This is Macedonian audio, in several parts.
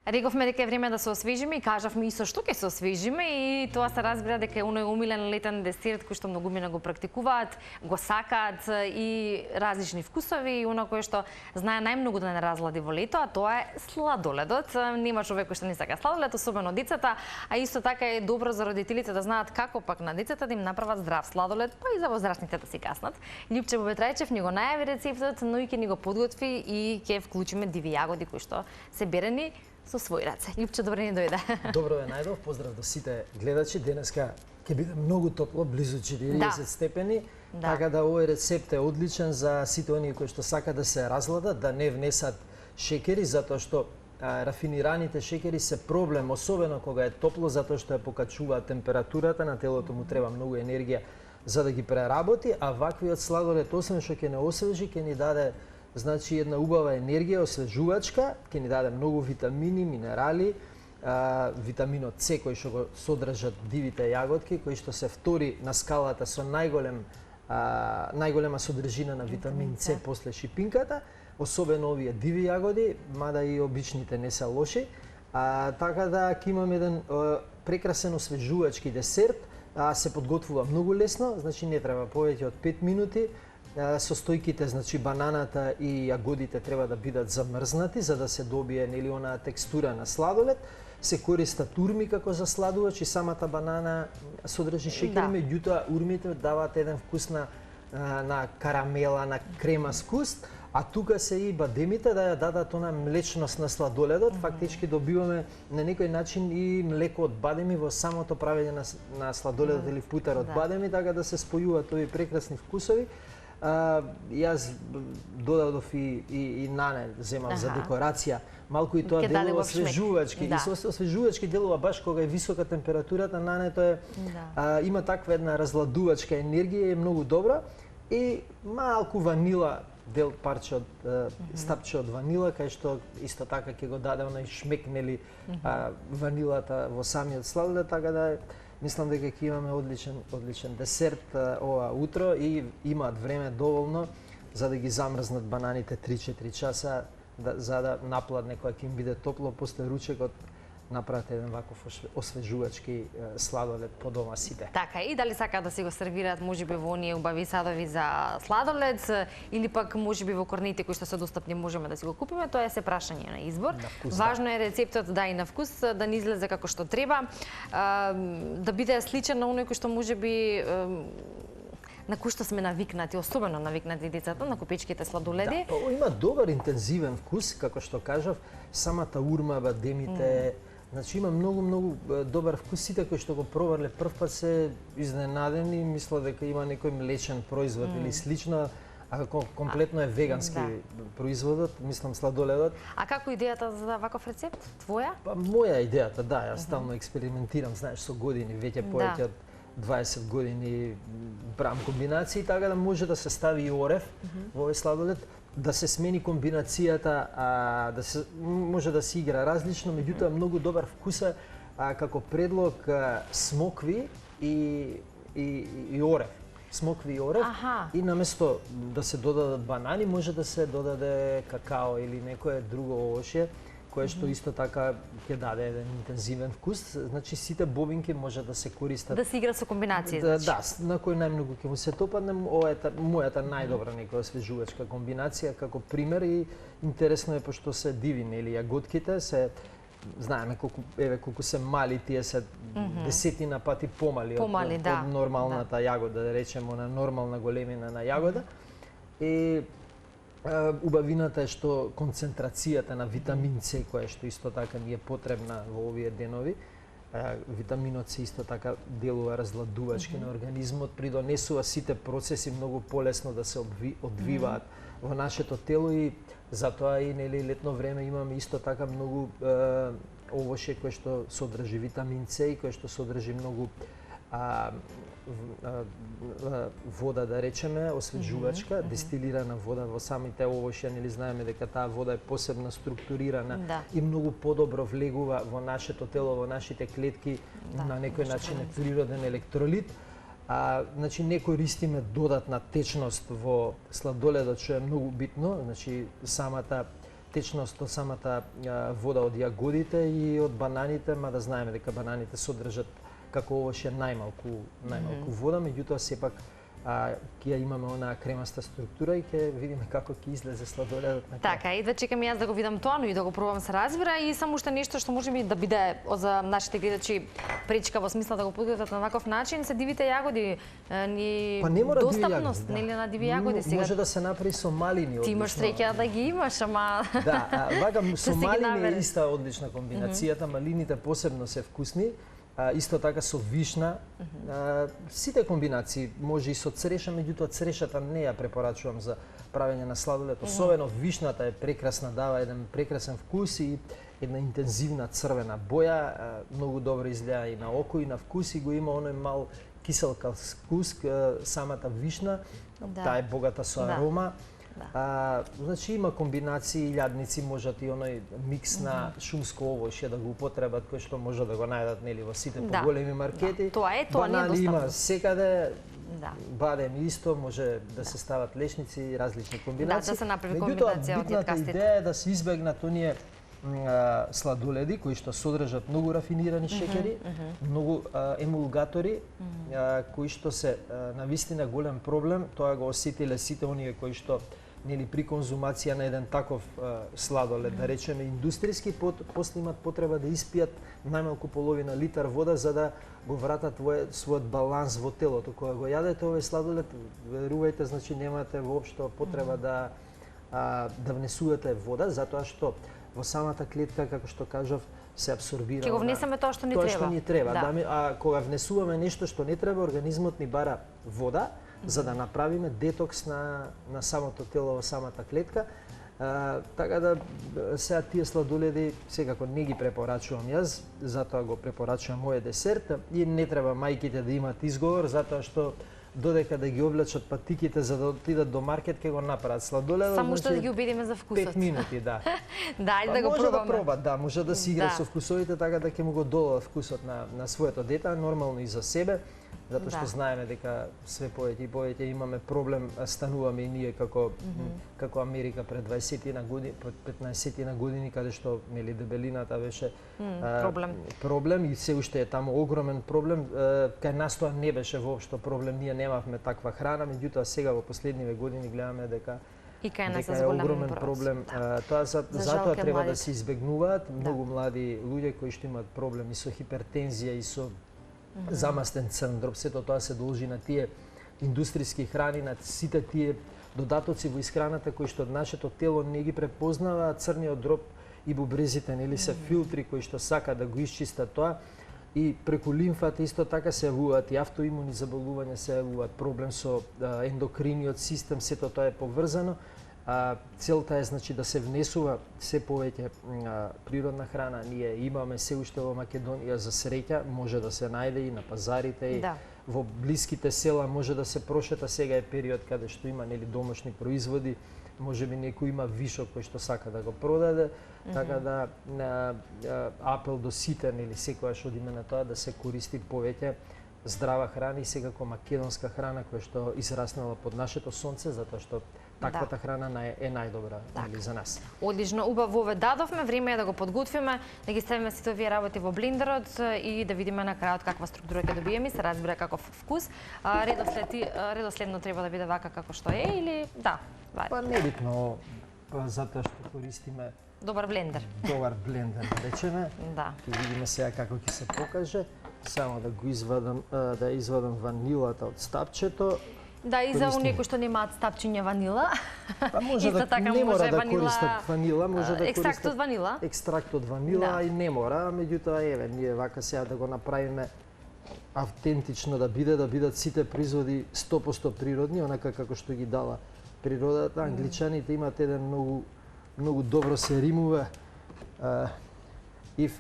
Рековме дека е време да се освежиме и кажавме и со што ќе се освежиме и тоа се разбира дека е оној омилен летен десерт кој што многумина го практикуваат, го сакаат и различни вкусови и оно кое што знае најмногу да не разлади во лето, а тоа е сладоледот. Нема човек кој што не сака сладолед, особено децата, а исто така е добро за родителите да знаат како пак на децата да им направат здрав сладолед, па и за возрастните да си каснат. Љупче Бобетрајчев ни го најави рецептот, но и ќе ни го подготви и ќе вклучиме диви јагоди кои што се берени со свој раце. Љупче, добро ни дојде. Добро ве најдов, поздрав до сите гледачи. Денеска ќе биде многу топло, близу 40 степени, така да овој рецепт е одличен за сите оние кои што сакаат да се разладат, да не внесат шекери, затоа што рафинираните шекери се проблем, особено кога е топло, затоа што ја покачуваат температурата, на телото му треба многу енергија за да ги преработи, а ваквиот сладолед, освен што ќе не освежи, ќе ни даде една убава енергија, освежувачка, ќе ни даде многу витамини, минерали, витаминот С кој што го содржат дивите јаготки, кој што се втори на скалата со најголема содржина на витамин С после шипинката, особено овие диви јагоди, мада и обичните не се лоши. Така да ќе имаме еден прекрасен освежувачки десерт, се подготвува многу лесно, значи не треба повеќе од 5 минути. Состојките, значи бананата и јагодите треба да бидат замрзнати за да се добие нели онаа текстура на сладолед. Се користат урми како засладувач и самата банана содржи шеќер, меѓутоа урмите даваат еден вкус на карамела, на крема скус, а тука се и бадемите да ја дадат она млечност на сладоледот. Фактички добиваме на некој начин и млеко од бадеми во самото правење на сладоледот или путер од бадеми, така да се спојуваат овие прекрасни вкусови. Јас додадов и нане, земав за декорација. Малку и тоа делува освежувачки. И со освежувачки делува баш кога е висока температурата, нането е има таква една разладувачка енергија, е многу добра. И малку ванила, дел парче од стапче од ванила, кај што исто така ќе го даде онај шмек, нели, ванилата во самиот сладолед, така да мислам дека ќе имаме одличен десерт ова утро и имаат време доволно за да ги замрзнат бананите 3-4 часа, за да напладне кога ќе им биде топло после ручекот, направат еден ваков освежувачки сладолед по дома сите. Така, и дали сакаат да си го сервираат можеби во оние убави садови за сладолед или пак можеби во корнеите кои што се достапни можеме да си го купиме, тоа е се прашање на избор. Важно е рецептот да и на вкус, да не излезе како што треба, да биде сличен на оној кој што можеби на кој што сме навикнати, особено навикнати децата на купечките сладоледи. Да, има добар интензивен вкус, како што кажав, самата урма, бадемите, значи има многу добар вкус. Сите кои што го пробале прв пат се изненадени, мисла дека има некој млечен производ или слично, а комплетно е вегански производот, мислам сладоледот. А како идејата за ваков рецепт? Твоја? Па моја идејата, да, јас стално експериментирам, знаеш, со години, веќе повеќе од 20 години правам комбинации, така да може да се стави и орев во овој сладолед, да се смени комбинацијата, може да се игра различно, меѓутоа многу добар вкус е како предлог смокви и орев. Смокви и орев, и наместо да се додадат банани, може да се додаде какао или некое друго овошје, кое што исто така ќе даде еден интензивен вкус. Значи сите бобинки може да се користат. Да се игра со комбинации, значи. Да, на кој најмногу ќе му се допадне, ова е мојата најдобра некоја освежувачка комбинација како пример и интересно е пошто се диви, нели, јаготките се знаеме колку се мали, тие се десетина пати помали од нормалната јагода, да речеме на нормална големина на јагода. И убавината е што концентрацијата на витамин С, која што исто така ни е потребна во овие денови, витаминот С исто така делува разладувачки на организмот, придонесува сите процеси многу полесно да се одвиваат во нашето тело и затоа и нели летно време имаме исто така многу овошје кој што содржи витамин С и кој што содржи многу вода, да речеме, освежувачка, дестилирана вода во самите овошја, нели знаеме дека таа вода е посебно структурирана и многу подобро влегува во нашето тело, во нашите клетки, на некој начин е природен електролит. Значи не користиме додатна течност во сладоледот, што е многу битно, значи самата течност од самата вода од јагодите и од бананите, мада знаеме дека бананите содржат како овоше најмалку вода, меѓутоа сепак ќе ја имаме онаа кремаста структура и ќе видиме како ќе излезе сладоледот на крај. Така, и да чекам јас да го видам тоа, но и да го пробам се разбира и само уште нешто што можеби да биде за нашите гледачи пречка во смисла да го подготват на ваков начин, се дивите јагоди, ни достапност нели на диви јагоди сега. Може да се направи со малини. Ти имаш среќа да ги имаш, ама да, вака со малини е иста одлична комбинацијата, малините посебно се вкусни. Исто така со вишна, сите комбинации, може и со цреша, меѓутоа црешата не ја препорачувам за правење на сладолед. Особено вишната е прекрасна, дава еден прекрасен вкус и една интензивна црвена боја, многу добро изгледа и на око и на вкус и го има оној мал киселка вкус, самата вишна, таа е богата со арома. Значи има комбинации, илјадници можат и оној микс на шумско овошје да го употребат, кој што може да го најдат нели во сите поголеми маркети. Тоа не е достапно. Има секаде. Бадем исто, може да се стават лешници и различни комбинации. Да се направи комбинација од јаткастите. Битната идеја е да се избегнат оние сладоледи кои што содржат многу рафинирани шеќери, многу емулгатори, кои што се навистина голем проблем. Тоа го осетиле сите оние кои што нели при конзумација на еден таков сладолед, да речеме индустријски, после имат потреба да испијат најмалку половина литар вода за да го вратат својот баланс во телото. Кога го јадете овој сладолед, верувајте, значи немате воопшто потреба да внесувате вода, затоа што во самата клетка, како што кажав, се абсорбира. Ќе го внесеме тоа што ни треба. Тоа што ни треба. А кога внесуваме нешто што не треба, организмот ни бара вода, за да направиме детокс на самото тело во самата клетка. Така да сега тие сладоледи секако не ги препорачувам јас, затоа го препорачувам мојот десерт и не треба мајките да имат изговор, затоа што додека да ги облечат патиките за да отидат до маркет ќе го направат сладоледот. Само што да ги убедиме за вкусот. 5 минути, да. Да, ајде да го пробаме. Може да пробат, да, може да си игра со вкусовите така да ќе му го додадат вкусот на своето дете, нормално и за себе. Затоа што знаеме дека све повеќе и повеќе имаме проблем, стануваме и ние како Америка пред 20 на години, пред 15 на години, каде што нели дебелината беше проблем и се уште е таму огромен проблем. Кај нас тоа не беше воопшто проблем, ние немавме таква храна, меѓутоа сега во последниве години гледаме дека е огромен проблем. Тоа затоа треба да се избегнуваат многу млади луѓе кои што имаат проблеми со хипертензија и со замастен црн дроб. Сето тоа се должи на тие индустријски храни, на сите тие додатоци во исхраната кои што нашето тело не ги препознава. Црниот дроб и бубрезите нели се филтри кои што сака да го исчистат тоа и преку лимфата исто така се јавуваат и автоимуни заболувања, се јавуваат проблем со ендокриниот систем, сето тоа е поврзано. Целта е значи да се внесува се повеќе природна храна. Ние имаме се уште во Македонија, за среќа може да се најде и на пазарите и во блиските села може да се прошета. Сега е период каде што има нели домашни производи, можеби некој има вишок кој што сака да го продаде, така да апел до сите нели секогаш одиме на тоа да се користи повеќе здрава храна и секако македонска храна која што израснала под нашето сонце, затоа што таквата храна е најдобра за нас. Одлично, убаво ве дадовме, време е да го подготвиме, да ги ставиме сите овие работи во блендерот и да видиме на крајот каква структура ќе добиеме, се разбира каков вкус. Редоследно треба да биде вака како што е или да? Па небитно, затоа што користиме добар блендер. Добар блендер, речеме. Да. Ќе видиме сега како ќе се покаже. Само да го извадам ванилата од стапчето. Да, и за оние кои што немаат стапчиња ванила. Па може да не мора да користат ванила, може да екстракт од ванила. Екстракт од ванила и не мора, меѓутоа еве ние вака сега да го направиме автентично да бидат сите производи 100% природни, онака како што ги дала природата. Англичаните имаат еден многу добро се римува. If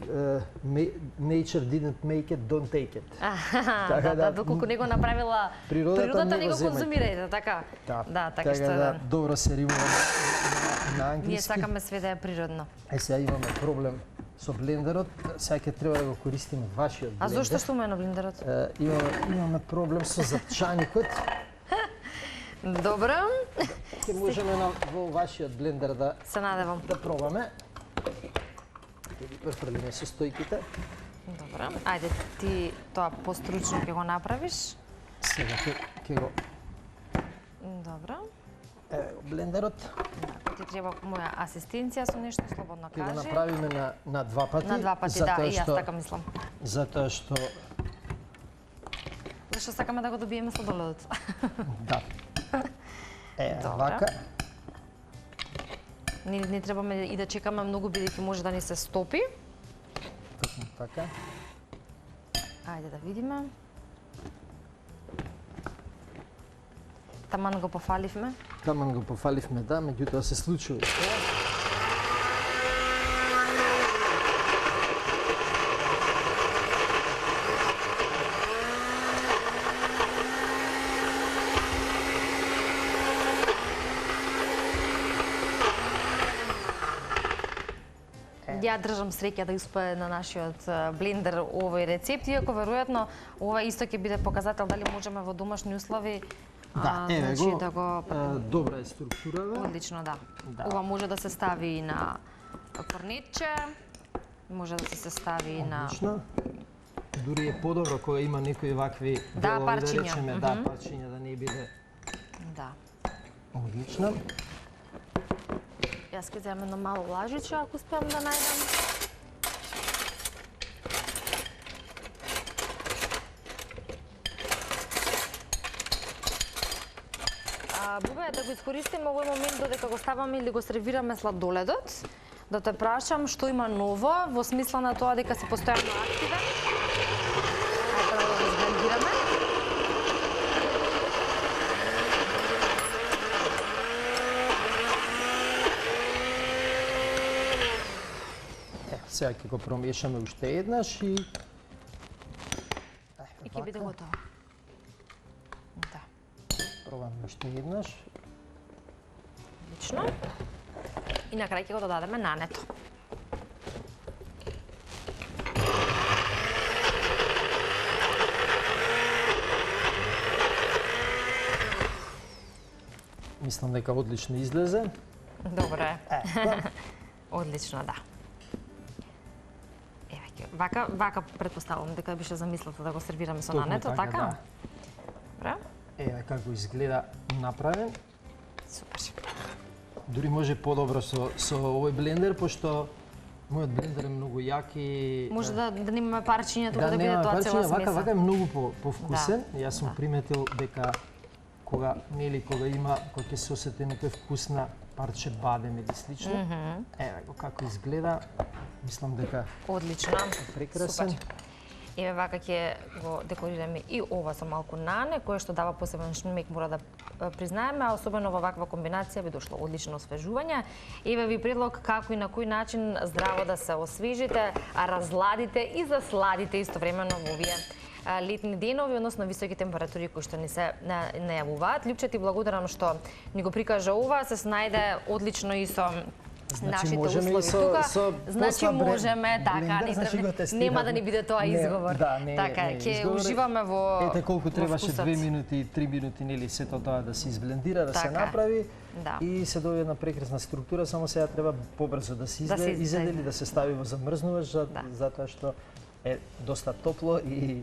nature didn't make it, don't take it. Да, доколку не го направила природата, не го конзумирајте, така? Да, така што да. Добро се римува на англиски. Ние сакаме све да е природно. Сега имаме проблем со блендерот, сега ќе треба да го користиме вашиот блендер. А зошто што има на блендерот? Имаме проблем со запчаникот. Добро. Ќе можеме во вашиот блендер да Се надевам. пробаме. Ќе ги префрлиме со стојките. Добро. Ајде ти тоа постручно ќе го направиш. Сега ќе го Добро. еве го блендерот. Ако ти треба моја асистенција со нешто, слободно Ќе го кажи. направиме на два пати. На два пати, да, и јас така мислам. Затоа што Зашто сакаме да го добиеме сладоледот. да. Добра. Вака. Не требаме и да чекаме многу бидејќи може да ни се стопи. Точно така. Ајде да видиме. Таман го пофаливме. Таман го пофаливме, да, меѓутоа се случува тоа. Ја држам среќа да успее на нашиот блендер овој рецепт, иако веројатно ова исто ќе биде показател дали можеме во домашни услови Да, еве значи го. да го Добра е структурава. одлично, да. Да. Ова може да се стави и на корнетче, може да се стави и на Одлично. Дури е подобро кога има некои вакви Да, делови, парчиња. да речеме, да, парчиња да не биде да. одлично. Јас ќе земам едно мало лажиче ако успеам да најдам. Бубе, да го искористиме овој момент додека го ставаме или го сервираме сладоледот, да те прашам што има ново во смисла на тоа дека си постојано активен. Ајде да го изблендираме. Сега ќе го промешаме уште еднаш и И ќе биде готово. Да, пробаме уште еднаш. одлично. И на крај ќе го додадеме нането. Мислам дека одлично излезе. Добро е. Па, Одлично, да. Еве ќе вака претпоставувам дека беше замислата да го сервираме со Токму нането, така, така? Добро. еве како изгледа направен. Супер. Дури може подобро со овој блендер, пошто мојот блендер е многу јак и Може да немаме парчиња, туку да биде нема тоа цела парчиња, вака е смеса. многу повкусен. Јас сум Да. приметил дека кога има кога ќе се осети некој вкус на парче бадем или слично. Еве го како изгледа. Мислам дека Одлично. прекрасен. Супер. Еве вака ќе го декорираме и ова со малку нане, кое што дава посебен шмек, мора да признаеме, а особено во ваква комбинација би дошло одлично освежување. Еве ви предлог како и на кој начин здраво да се освежите, а разладите и засладите истовремено во овие летни денови, односно високи температури кои што ни се најавуваат. Лјупче, ти благодарам што ни го прикажа ова, се снајде одлично и со нашите можеме и услови тука. со Значи посла можеме, така, блендер, значи го тестираме. нема да ни биде тоа изговор. Да, не, така, не, ќе изговор. уживаме во Ете колку требаше вкусот. 2 минути, 3 минути, нели сето тоа да се изблендира, да се Така, направи да. и се добие една прекрасна структура, само сега треба побрзо да се изеде или да се стави во замрзнувач, затоа што е доста топло и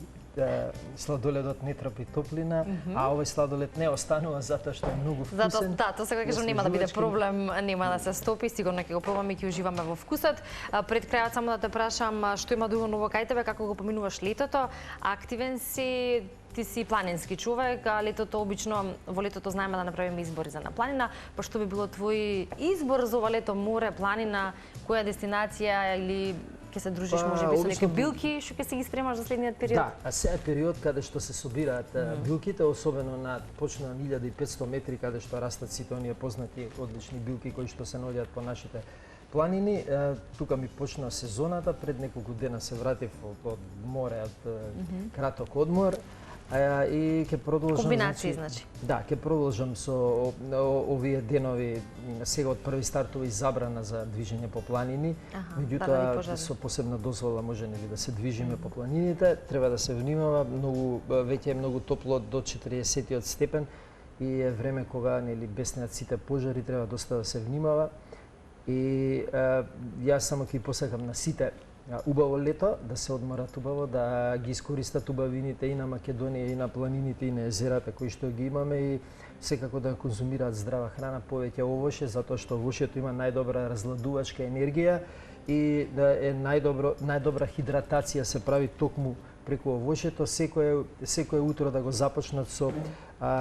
сладоледот не трпи топлина, а овој сладолед не останува затоа што е многу вкусен. Да, тоа сега кажам нема да биде проблем, нема да се стопи, сигурно ќе го пробаме и ќе уживаме во вкусот. Пред крајот само да те прашам што има друго ново кај тебе, како го поминуваш летото? Активен си, ти си планински човек, а летото обично во летото знаеме да направиме избори за на планина, па што би било твој избор за ова лето, море, планина, која дестинација или ќе се дружиш можеби со некои билки што ќе си ги спремаш за следниот период? Да, а сега е период каде што се собираат билките, особено почна на 1500 метри каде што растат сите оние познати одлични билки кои што се наоѓаат по нашите планини. Тука ми почна сезоната, пред неколку дена се вратив од море, од краток одмор. И ќе продолжам комбинации, значи. Да, ќе продолжам со овие денови, сега од први стартува и забрана за движење по планини. Меѓутоа со посебна дозвола може нели да се движиме по планините, треба да се внимава, веќе е многу топло до 40 степен и е време кога нели беснеат сите пожари, треба доста да се внимава. И јас само ќе посакам на сите убаво лето, да се одморат убаво, да ги искористат убавините и на Македонија, и на планините, и на езерата кои што ги имаме, и секако да конзумираат здрава храна, повеќе овоше, затоа што овошето има најдобра разладувачка енергија и да е најдобра хидратација се прави токму преку овошето. Секое утро да го започнат со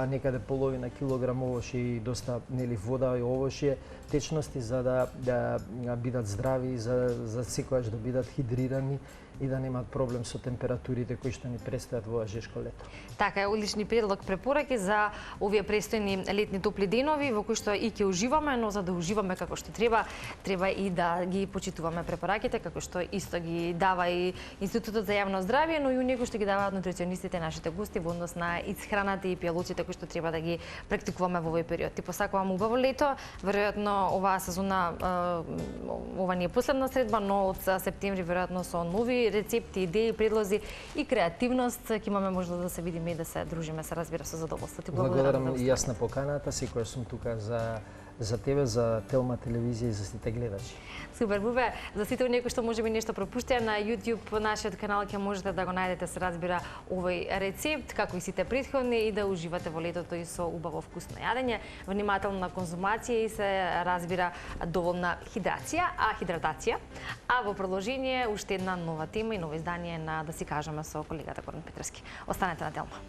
некаде половина килограм овоше и доста нели вода и овоше течности, за да бидат здрави, за секогаш да бидат хидрирани и да немаат проблем со температурите кои што ни престојат во жешко лето. Така е, одлични предлог, препораки за овие престојни летни топли денови во кои што и ќе уживаме, но за да уживаме како што треба и да ги почитуваме препораките, како што исто ги дава и Институтот за јавно здравје, но и оние кои што ги даваат нутриционистите, нашите гости во однос на исхраната и пијалоците кои што треба да ги практикуваме во овој период. Ти посакувам убаво лето, веројатно оваа сезона, ова не е последна средба, но од септември веројатно со нови рецепти, идеи, предлози и креативност ќе имаме можност да се видиме и да се дружиме, се разбира, со задоволство. Ти благодарам и јас на поканата, секоја сум тука за тебе, за Телма телевизија и за сите гледачи. Супер, Бубе, за сите оние кои што можеби нешто пропуштија, на YouTube нашиот канал ќе можете да го најдете, се разбира, овој рецепт, како и сите претходни, и да уживате во летото и со убаво вкусно јадење, внимателна конзумација и се разбира доволна хидратација. А во продолжение уште една нова тема и ново издание на Да си кажеме со колегата Горан Петровски. Останете на Телма.